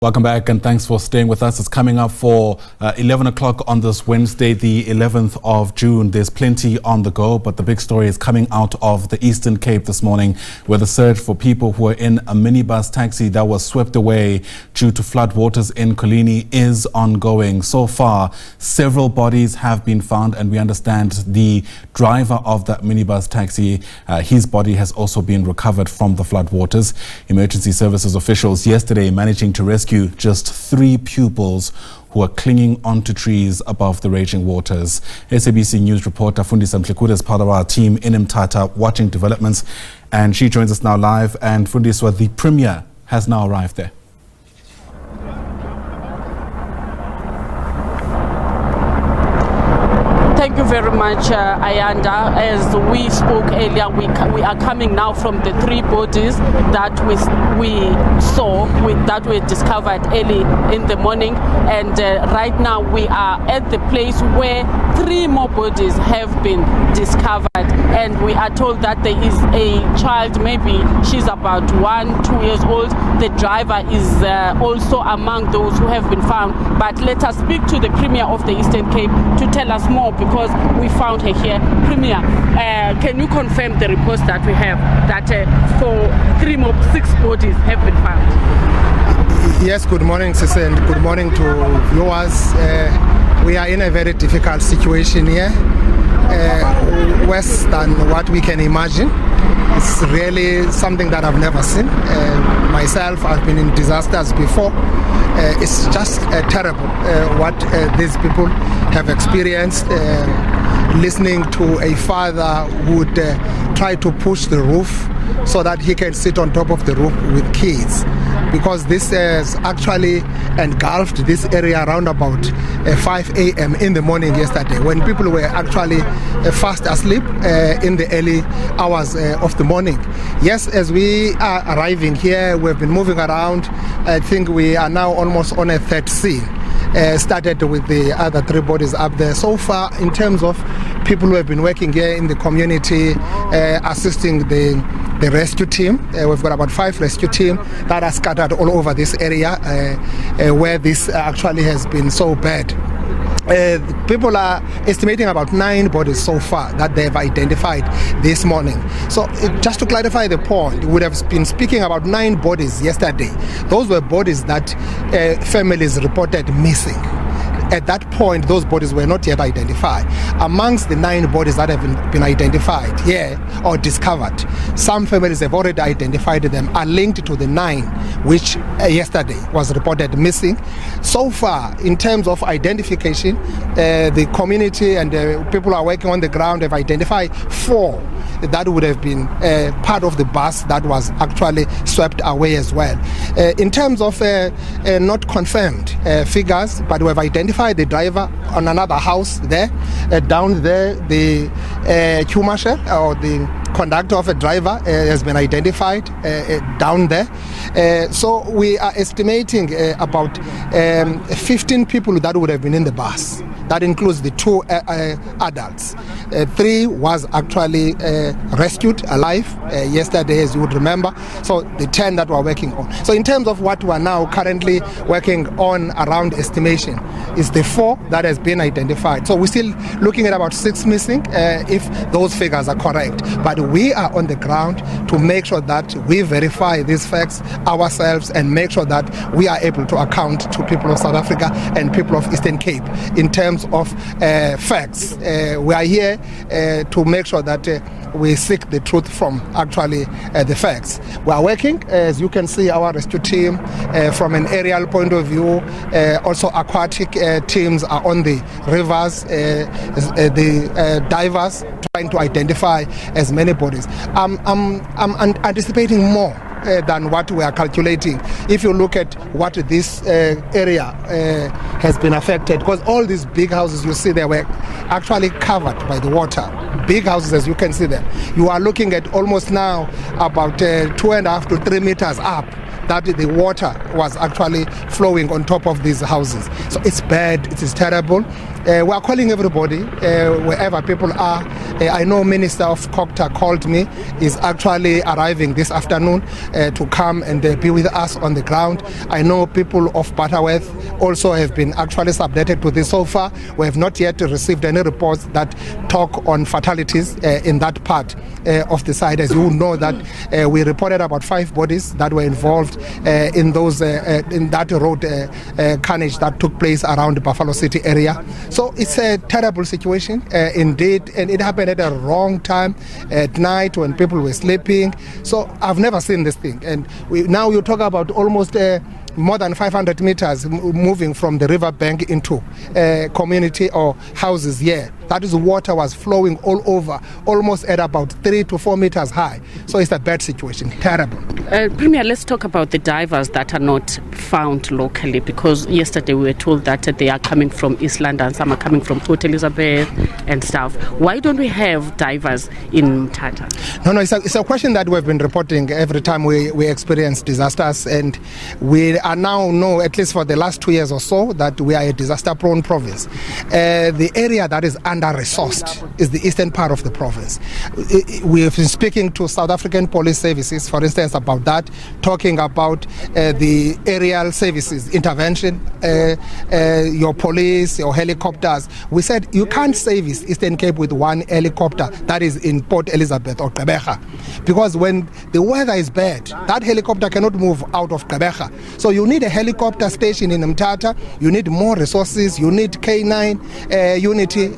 Welcome back and thanks for staying with us. It's coming up for 11 o'clock on this Wednesday, the 11th of June. There's plenty on the go, but the big story is coming out of the Eastern Cape this morning, where the search for people who were in a minibus taxi that was swept away due to flood waters in Decoligny is ongoing. So far, several bodies have been found, and we understand the driver of that minibus taxi, his body has also been recovered from the flood waters. Emergency services officials yesterday managing to rescue just 3 pupils who are clinging onto trees above the raging waters. SABC News reporter Fundiswa Mhlekude is part of our team in Mthatha watching developments, and she joins us now live. And Fundiswa, the Premier has now arrived there. Thank you very much, Ayanda. As we spoke earlier, we are coming now from the 3 bodies that we saw, that were discovered early in the morning. And right now we are at the place where 3 more bodies have been discovered. And we are told that there is a child, maybe she's about 1-2 years old. The driver is also among those who have been found. But let us speak to the Premier of the Eastern Cape to tell us more, because we found her here. Premier, can you confirm the reports that we have that for 6 bodies have been found? Yes, good morning, Sisi, and good morning to viewers. We are in a very difficult situation here, worse than what we can imagine. It's really something that I've never seen. Myself, I've been in disasters before. It's just terrible what these people have experienced. Listening to a father who would try to push the roof so that he can sit on top of the roof with kids, because this has actually engulfed this area around about 5 a.m. in the morning yesterday, when people were actually fast asleep in the early hours of the morning. Yes, as we are arriving here, we've been moving around. I think we are now almost on a 3rd scene. Started with the other 3 bodies up there. So far, in terms of people who have been working here in the community, assisting the rescue team, we've got about 5 rescue teams that are scattered all over this area where this actually has been so bad. People are estimating about 9 bodies so far that they have identified this morning. So just to clarify the point, we would have been speaking about 9 bodies yesterday. Those were bodies that families reported missing. At that point, those bodies were not yet identified. Amongst the 9 bodies that have been identified here or discovered, some families have already identified them, are linked to the 9 which yesterday was reported missing. So far, in terms of identification, the community and the people who are working on the ground have identified 4 that would have been part of the bus that was actually swept away as well. In terms of not confirmed figures, but we have identified the driver on another house there. Down there, the queue marshal or the conductor of a driver has been identified down there. So we are estimating about 15 people that would have been in the bus. That includes the 2 adults. 3 was actually rescued alive yesterday, as you would remember. So the 10 that we're working on. So in terms of what we're now currently working on around estimation is the 4 that has been identified. So we're still looking at about 6 missing if those figures are correct. But we are on the ground to make sure that we verify these facts ourselves and make sure that we are able to account to people of South Africa and people of Eastern Cape in terms of facts. We are here to make sure that we seek the truth from actually the facts. We are working, as you can see, our rescue team from an aerial point of view. Also aquatic teams are on the rivers, the divers trying to identify as many bodies. I'm anticipating more than what we are calculating. If you look at what this area has been affected, because all these big houses you see there were actually covered by the water. Big houses, as you can see there. You are looking at almost now about 2.5 to 3 meters up that the water was actually flowing on top of these houses. So it's bad, it is terrible. We are calling everybody, wherever people are, I know Minister of Cocta called me, is actually arriving this afternoon to come and be with us on the ground. I know people of Butterworth also have been actually subjected to this. So far, we have not yet received any reports that talk on fatalities in that part of the site. As you know that we reported about 5 bodies that were involved in those in that road carnage that took place around the Buffalo City area. So it's a terrible situation indeed, and it happened at a wrong time at night when people were sleeping. So I've never seen this thing, and now you talk about almost more than 500 meters moving from the river bank into community or houses here. That is, water was flowing all over, almost at about 3 to 4 meters high. So it's a bad situation, terrible. Premier, let's talk about the divers that are not found locally, because yesterday we were told that they are coming from East London, some are coming from Port Elizabeth and stuff. Why don't we have divers in Mthatha? No, it's a question that we've been reporting every time we experience disasters, and we are now know, at least for the last 2 years or so, that we are a disaster-prone province. The area that is under-resourced is the eastern part of the province. We have been speaking to South African police services, for instance, about that, talking about the aerial services, intervention, your police, your helicopters. We said you can't service Eastern Cape with one helicopter that is in Port Elizabeth or Gqeberha, because when the weather is bad, that helicopter cannot move out of Gqeberha. So you need a helicopter station in Mthatha, you need more resources, you need K9 unity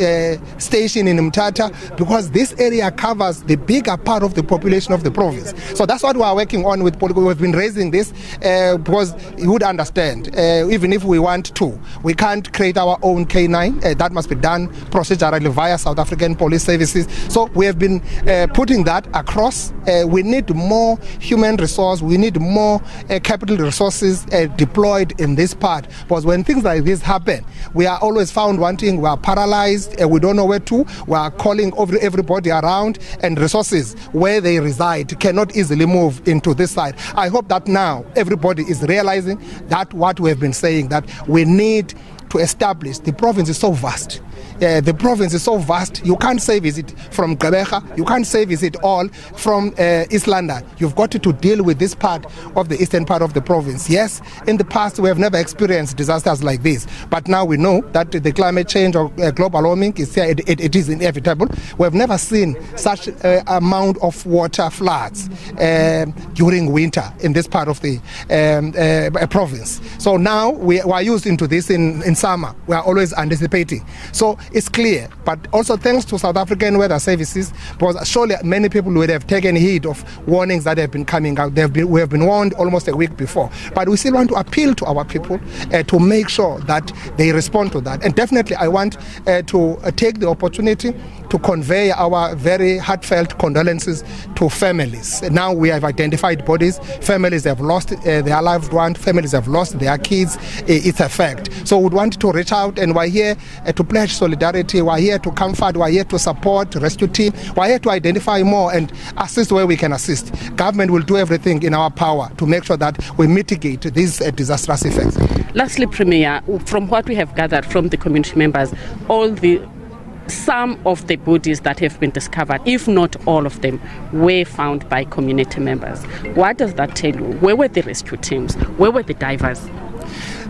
station in Mthatha, because this area covers the bigger part of the population of the province. So that's what we are working on with police. We've been raising this because you would understand, even if we want to, we can't create our own K9. That must be done procedurally via South African police services. So we have been putting that across. We need more human resource, we need more capital resources deployed in this part, because when things like this happen, we are always found wanting, we are paralyzed, we don't know where to, we are calling everybody around, and resources where they reside cannot easily move into this side. I hope that now everybody is realizing that what we have been saying, that we need to establish, the province is so vast. The province is so vast, you can't service it from Gqeberha, you can't service it all from East London. You've got to deal with this part of the eastern part of the province. Yes, in the past we have never experienced disasters like this, but now we know that the climate change or global warming is here, it is inevitable. We have never seen such amount of water floods during winter in this part of the province. So now we are used into this in summer. We are always anticipating. So it's clear, but also thanks to South African weather services, because surely many people would have taken heed of warnings that have been coming out. We have been warned almost a week before, but we still want to appeal to our people to make sure that they respond to that. And definitely I want to take the opportunity to convey our very heartfelt condolences to families. Now we have identified bodies, families have lost their loved ones, families have lost their kids. It's a fact. So we want to reach out, and we're here to pledge solidarity, we're here to comfort, we're here to support rescue team, we're here to identify more and assist where we can assist. Government will do everything in our power to make sure that we mitigate these disastrous effects. Lastly, Premier, from what we have gathered from the community members, some of the bodies that have been discovered, if not all of them, were found by community members. What does that tell you? Where were the rescue teams? Where were the divers?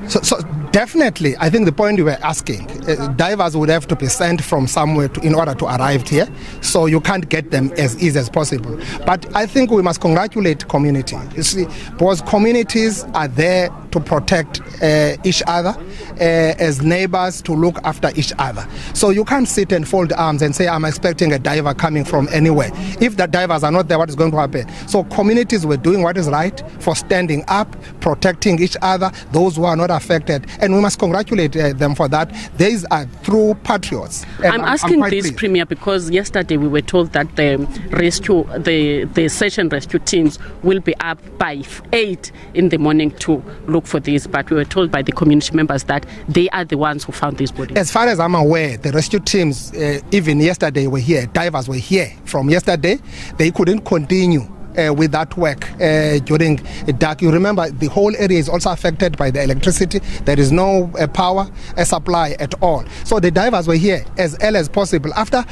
So definitely, I think the point you were asking, divers would have to be sent from somewhere in order to arrive here, so you can't get them as easy as possible. But I think we must congratulate community, you see, because communities are there to protect each other, as neighbors, to look after each other. So you can't sit and fold arms and say, I'm expecting a diver coming from anywhere. If the divers are not there, what is going to happen? So communities were doing what is right for standing up, protecting each other, those who are not affected, and we must congratulate them for that. These are true patriots. I'm asking this, Premier, because yesterday we were told that the search and rescue teams will be up by 8 in the morning to look for this, but we were told by the community members that they are the ones who found these bodies. As far as I'm aware, the rescue teams, even yesterday, were here. Divers were here from yesterday. They couldn't continue with that work during dark. You remember the whole area is also affected by the electricity. There is no power supply at all. So the divers were here as early as possible. After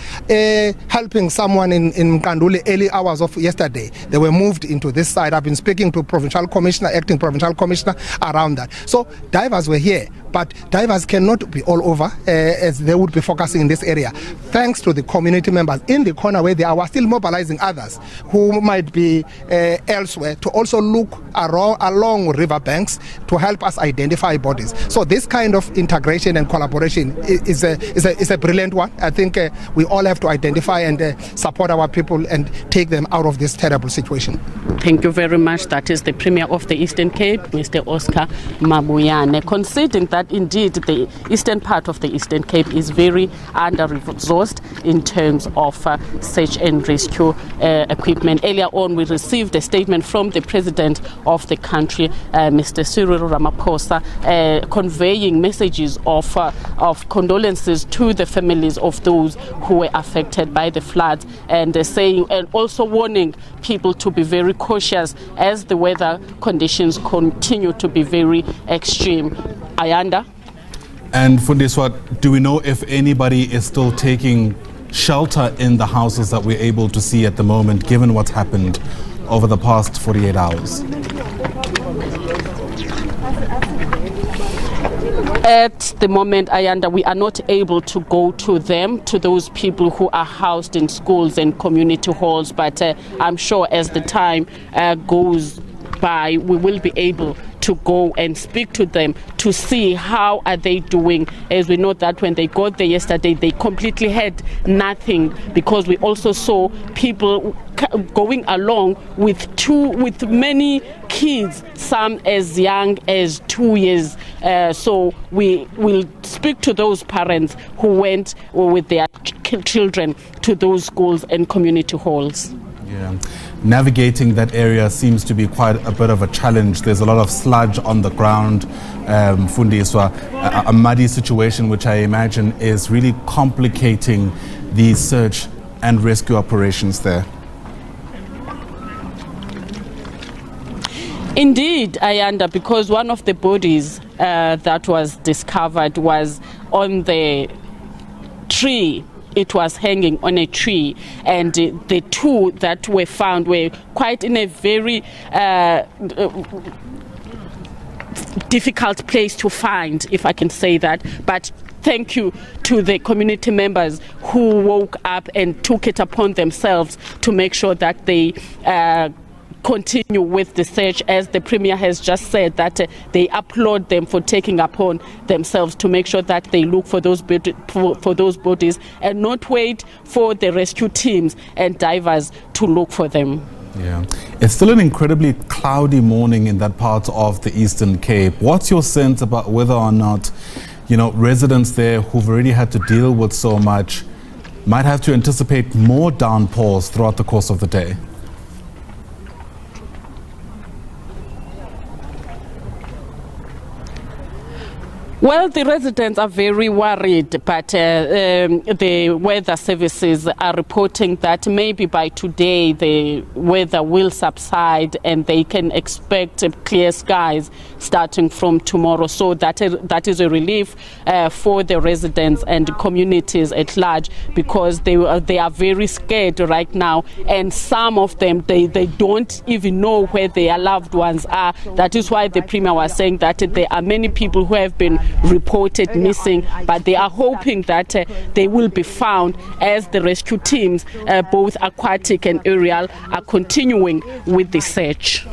helping someone in Mhlekude early hours of yesterday, they were moved into this side. I've been speaking to provincial commissioner, acting provincial commissioner around that. So divers were here, but divers cannot be all over as they would be focusing in this area. Thanks to the community members in the corner where they are, we're still mobilizing others who might be elsewhere to also look along riverbanks to help us identify bodies. So this kind of integration and collaboration is a brilliant one. I think we all have to identify and support our people and take them out of this terrible situation. Thank you very much. That is the Premier of the Eastern Cape, Mr. Oscar Mabuyane, conceding that indeed the eastern part of the Eastern Cape is very under-resourced in terms of search and rescue equipment. Earlier on, we received a statement from the President of the country, Mr. Cyril Ramaphosa, conveying messages of condolences to the families of those who were affected by the floods, and saying, and also warning people to be very cautious as the weather conditions continue to be very extreme. Ayanda? And Fundiswa, do we know if anybody is still taking shelter in the houses that we're able to see at the moment, given what's happened over the past 48 hours? At the moment, Ayanda, we are not able to go to them, to those people who are housed in schools and community halls, but I'm sure as the time goes by, we will be able to go and speak to them to see how are they doing, as we know that when they got there yesterday they completely had nothing, because we also saw people going along with many kids, some as young as 2 years. So we will speak to those parents who went with their children to those schools and community halls. Yeah. Navigating that area seems to be quite a bit of a challenge. There's a lot of sludge on the ground, Fundiswa, a muddy situation which I imagine is really complicating the search and rescue operations there. Indeed, Ayanda, because one of the bodies that was discovered was on the tree. It was hanging on a tree, and the two that were found were quite in a very difficult place to find, if I can say that. But thank you to the community members who woke up and took it upon themselves to make sure that they continue with the search, as the Premier has just said that they applaud them for taking upon themselves to make sure that they look for those bodies and not wait for the rescue teams and divers to look for them. Yeah, it's still an incredibly cloudy morning in that part of the Eastern Cape. What's your sense about whether or not, residents there who've already had to deal with so much might have to anticipate more downpours throughout the course of the day? Well, the residents are very worried, but the weather services are reporting that maybe by today the weather will subside and they can expect clear skies starting from tomorrow. So that is a relief for the residents and communities at large, because they are very scared right now, and some of them they don't even know where their loved ones are. That is why the Premier was saying that there are many people who have been reported missing, but they are hoping that they will be found, as the rescue teams, both aquatic and aerial, are continuing with the search.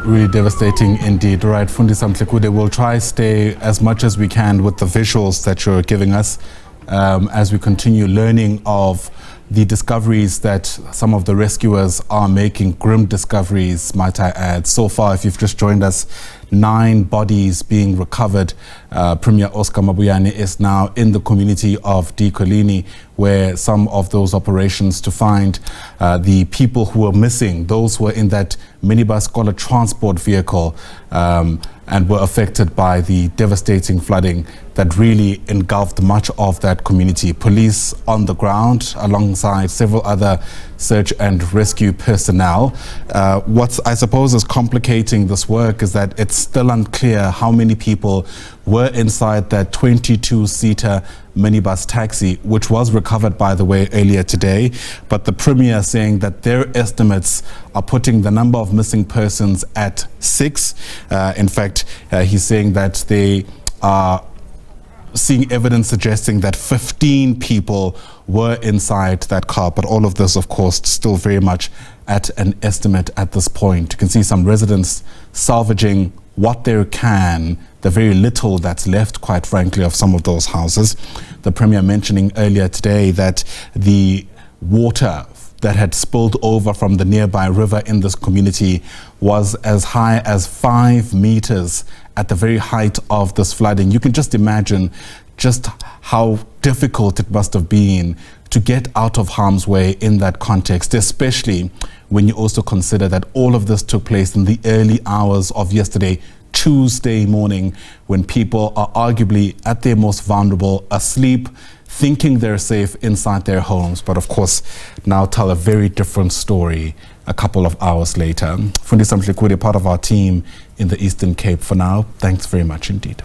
Really devastating indeed. Right, Fundiswa Mhlekude, we'll try stay as much as we can with the visuals that you're giving us as we continue learning of the discoveries that some of the rescuers are making, grim discoveries, might I add. So far, if you've just joined us, 9 bodies being recovered. Premier Oscar Mabuyane is now in the community of Decoligny, where some of those operations to find the people who were missing, those who were in that minibus scholar transport vehicle, and were affected by the devastating flooding that really engulfed much of that community. Police on the ground alongside several other search and rescue personnel. What I suppose is complicating this work is that it's still unclear how many people were inside that 22-seater minibus taxi, which was recovered, by the way, earlier today. But the Premier saying that their estimates are putting the number of missing persons at 6. In fact, he's saying that they are seeing evidence suggesting that 15 people were inside that car. But all of this, of course, still very much at an estimate at this point. You can see some residents salvaging what they can, the very little that's left, quite frankly, of some of those houses. The Premier mentioning earlier today that the water that had spilled over from the nearby river in this community was as high as 5 meters at the very height of this flooding. You can just imagine just how difficult it must have been to get out of harm's way in that context, especially when you also consider that all of this took place in the early hours of yesterday, Tuesday morning, when people are arguably at their most vulnerable, asleep, thinking they're safe inside their homes, but of course now tell a very different story a couple of hours later. Fundiswa Mhlekude, part of our team in the Eastern Cape for now. Thanks very much indeed.